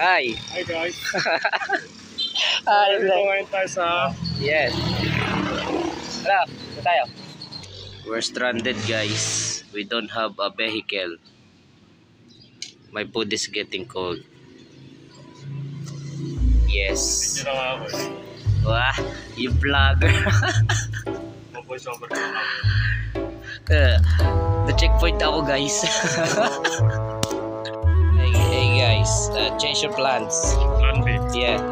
Hi. Hi guys. Hi. Ngayon tayo sa... Yes. Tara, saan tayo? We're stranded guys. We don't have a vehicle. My food is getting cold. Yes. Hindi na ako eh. Wah, you vlogger. Mag-voice over ko na kami. The checkpoint ako guys. Hey guys, change your plans. Plan B. Yeah.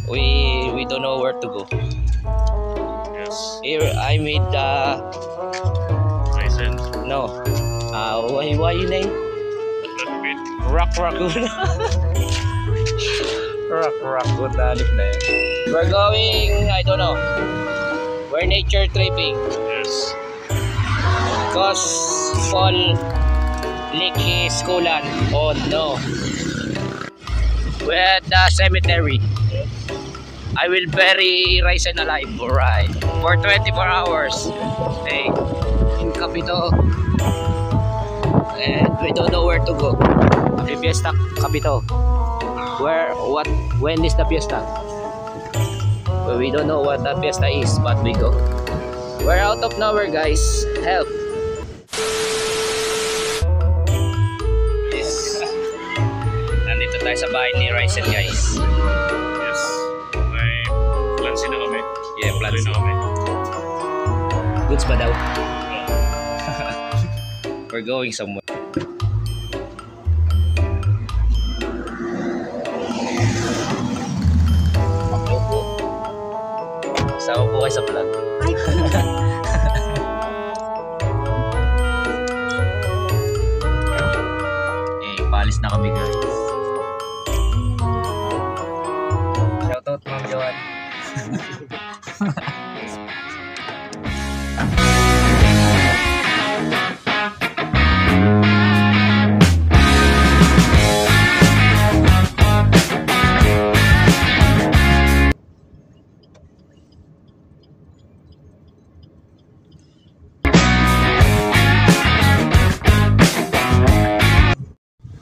We don't know where to go. Yes. Here I made Raisin. no. Why you name? Plan B. Rock Raccoon. Rock Raccoon na yun. We're going, I don't know. We're nature tripping. Yes. Because Paul lick his coolant. Oh no. We're at the cemetery. I will bury Raisin alive, alright. For 24 hours. Hey, in Capito. And we don't know where to go. The fiesta Capito. When is the fiesta? Well, we don't know what the fiesta is, but we go. We're out of nowhere guys. Help. Nandito tayo sa bahay ni Raisin guys. Yes. May plans na kami. Yeah, plans na kami. Goods ba daw? We're going somewhere. Sama po kayo sa vlog. Paalis na kami guys. Shoutout Ma'am Joan.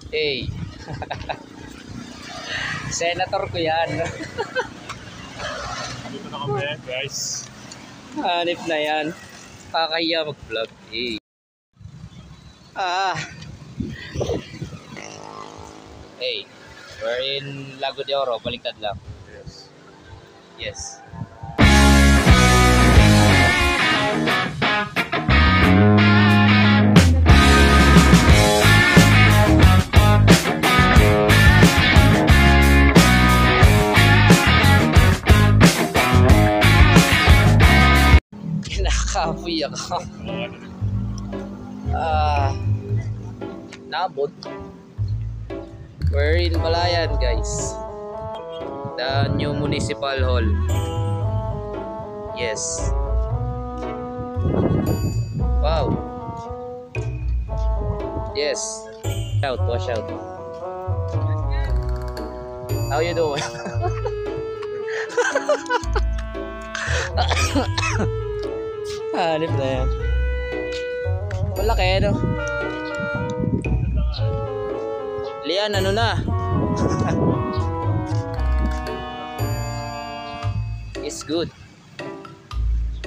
Hey. Senator ko yan. Dito na kami guys. Hanip na yan. Kakahiya mag-vlog. Hey. Hey. We're in Lago de Oro. Baliktad lang. Yes. Yes. Kinakapoy ako. Nabot. We're in Balayan guys. The new municipal hall. Yes. Wow. Yes. Shout, watch out. How you doing? Hanip na yan. Malaki no? Lian, ano na? It's good.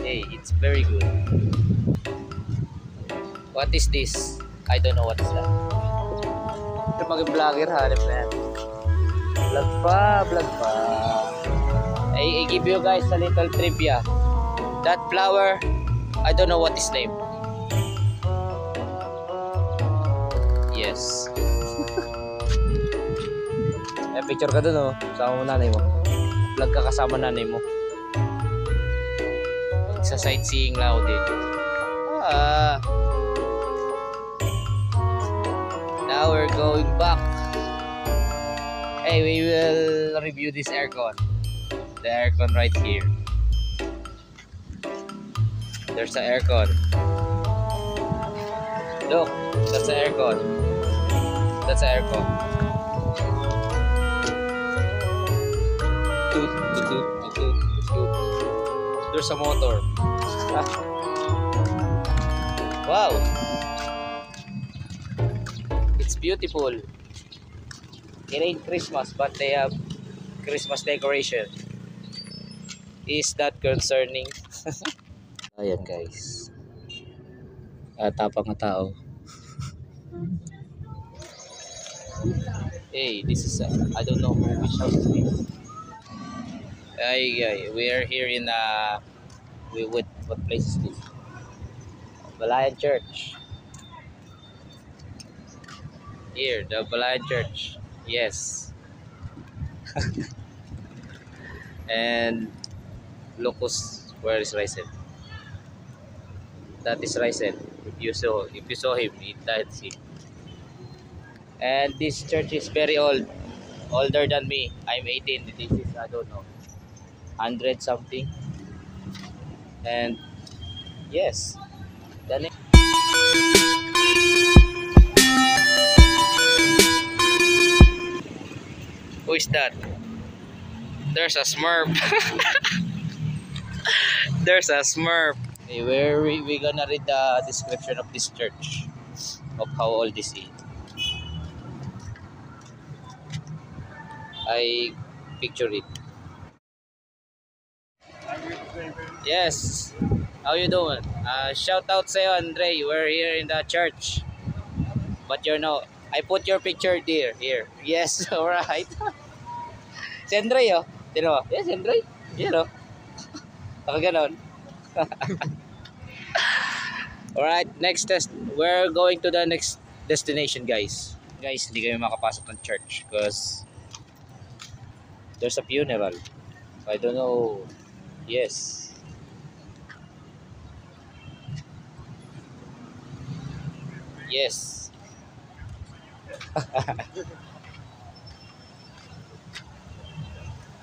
Hey, it's very good. What is this? I don't know what is that. Ito mag-vlogger, hanip na yan. Vlog pa. I give you guys a little trivia. That flower, I don't know what is name. Yes. May picture ka dun oh. Kasama mo nanay mo. Vlog ka kasama nanay mo. Sa sightseeing lang ako dito. Now we're going back. Hey, we will review this aircon. The aircon right here. There's an aircon. Look, that's an aircon. That's an aircon. Toot, toot, toot, toot, toot, toot. There's a motor. Wow. It's beautiful. It ain't Christmas, but they have Christmas decoration. Is that concerning? Ayan guys. Tapang na tao. Hey, this is I don't know which house is this. We are here in what place is this? Balayan Church. Here, the Balayan Church. Yes. And Locus, where is Ryzen? That is Ryzen. If you saw him, that's him. And this church is very old, older than me. I'm 18. This is, I don't know, 100 something. And yes, the who is that? There's a Smurf. There's a Smurf. Okay, where we gonna read the description of this church, of how old this is. I picture it. Yes. How you doing? Shout out sa'yo, Andre. We're here in the church. But you know, I put your picture there. Here. Yes, alright. Si Andre, oh. Tino mo? Yes, Andre. Yan, oh. Nakaganon. Alright, next test. We're going to the next destination, guys. Guys, hindi kami makapasok ng church because there's a funeral. I don't know. Yes. Yes.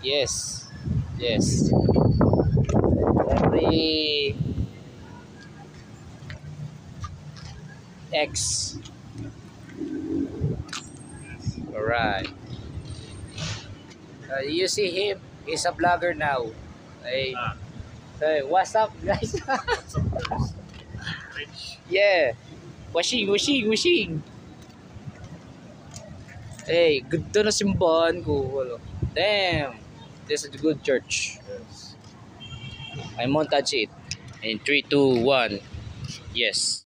Yes. Yes. Every X. Alright. You see him? He's a vlogger now. Hey, hey, what's up, guys? Yeah. Washing. Hey, ganda na simbahan ko. Damn. This is a good church. Yes. I montage it. In 3, 2, 1. Yes.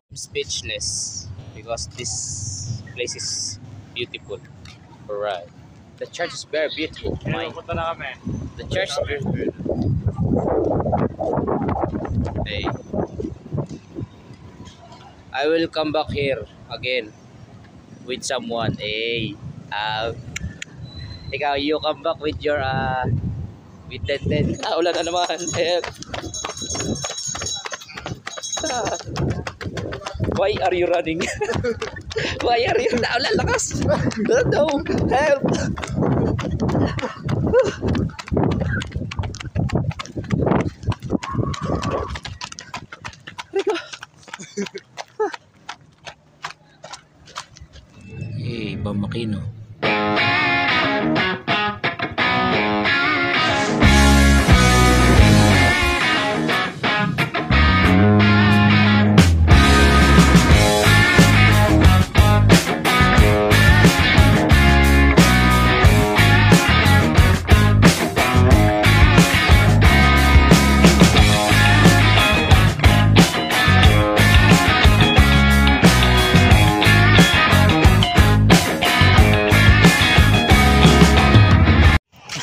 I'm speechless because this place is beautiful. Alright. The church is very beautiful. The church is very beautiful. Hey. I will come back here again with someone. Hey. Ikaw, you come back with your with 10. Ulan na naman. Why are you running? Why are you? Naulan, lakas. No, help. Hey, Bamakino.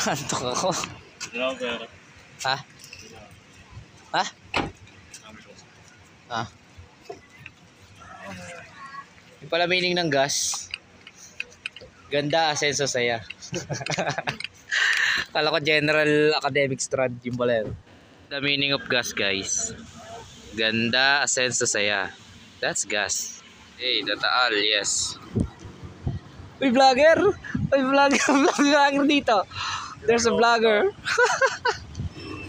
Antok ako. Ha? Ha? Ha? Yung pala meaning ng gas. Ganda, asenso, saya. Kala ko general academic strand yung pala. The meaning of gas, guys. Ganda, asenso, saya. That's gas. Hey, Tataal, yes. Uy, vlogger! Uy, vlogger dito. There's a vlogger.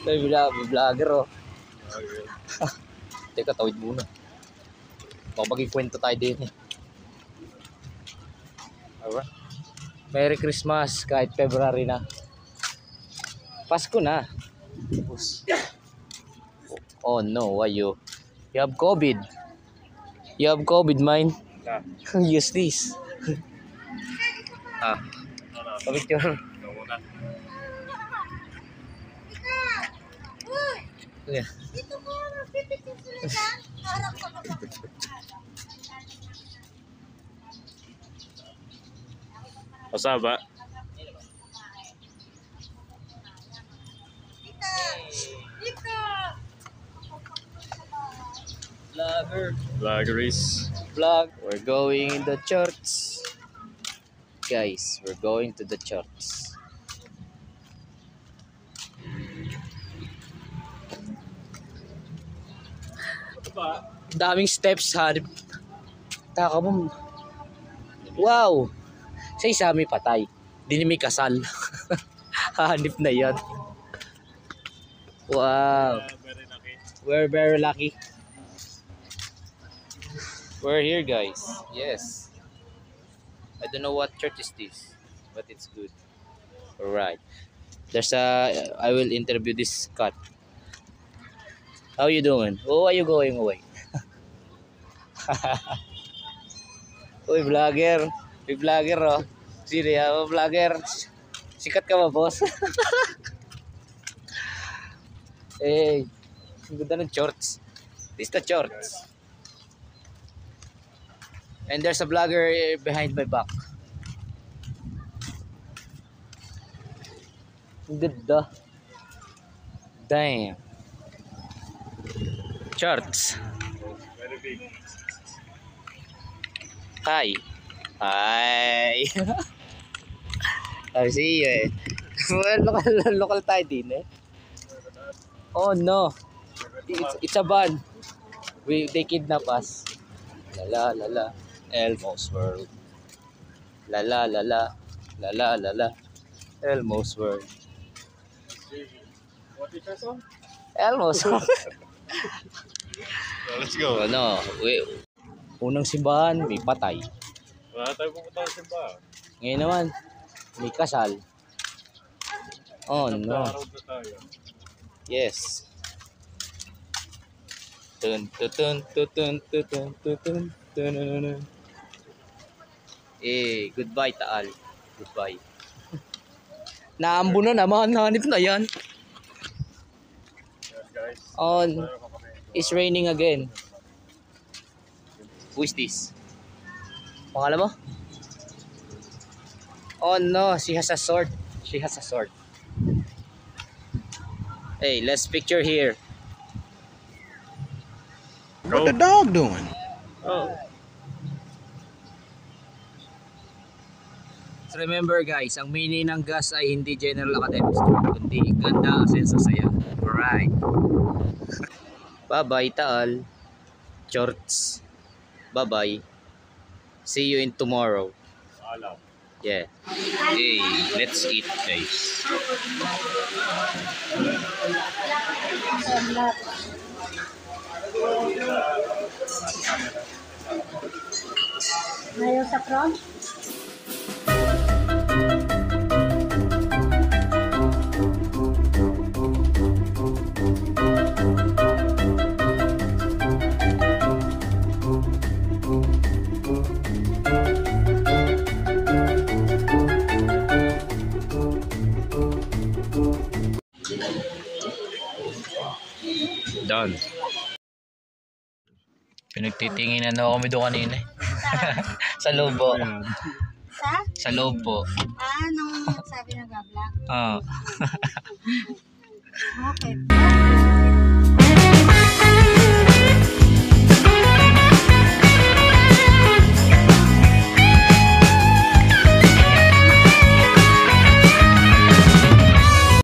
May vlogger oh. Teka, tawid muna. Baka maging kwento tayo din eh. Alright. Merry Christmas kahit February na. Pasko na. Oh no, why you? You have COVID. You have COVID, mine. Yeah. Use this. Ah. Picture. Yeah. Pasaba. Vlogger. Vloggeries. Vlog. We're going in the church. Guys, we're going to the church. Daming steps ha. Taka mo. Wow. Sa isa may patay. Di may kasal. Hanip na yan. Wow. Very lucky. We're very lucky. We're here, guys. Yes. I don't know what church is this, but it's good. Alright. There's a... I will interview this cat. How you doing? Oh, are you going away? Uy, vlogger. Uy, vlogger, oh. Sino yan? Oh, vlogger. Sikat ka ba, boss? Hey, ang ganda ng shorts. This is the shorts. And there's a vlogger behind my back. Ang ganda. Damn. Shorts. Very big. Hi. Hi. I see you eh. Well, local tayo din eh. Oh no. It's a van. They kidnap us. La la la. Elmo's World. La la la la. La la la la. Elmo's World. What is that song? Elmo's World. Let's go. Ano, unang simbahan, may patay. Wala tayo pupunta sa simbahan. Ngayon naman, may kasal. Oh no. Nagka-road na tayo. Yes. Tun tutun tutun tutun tutun tunun. Eh, goodbye Taal. Goodbye. Naambo na naman, hanip na yan. Yes guys. On. Meron pa kami. It's raining again. Who is this? Pangalan mo? Oh no, she has a sword. She has a sword. Hey, let's picture here. What the dog doing? Oh. So remember guys, ang meaning ng gas ay hindi general academic store, kundi ganda, asenso, saya. Alright. Bye-bye Taal. Shorts. Bye-bye. See you in tomorrow. Alam. Yeah. Hey, let's eat guys. Ayaw sa front? Done. Pinagtitinginan na kami doon kanina eh. Sa loob po. Sa? Sa loob po. Nung sabi na gabla. Ah.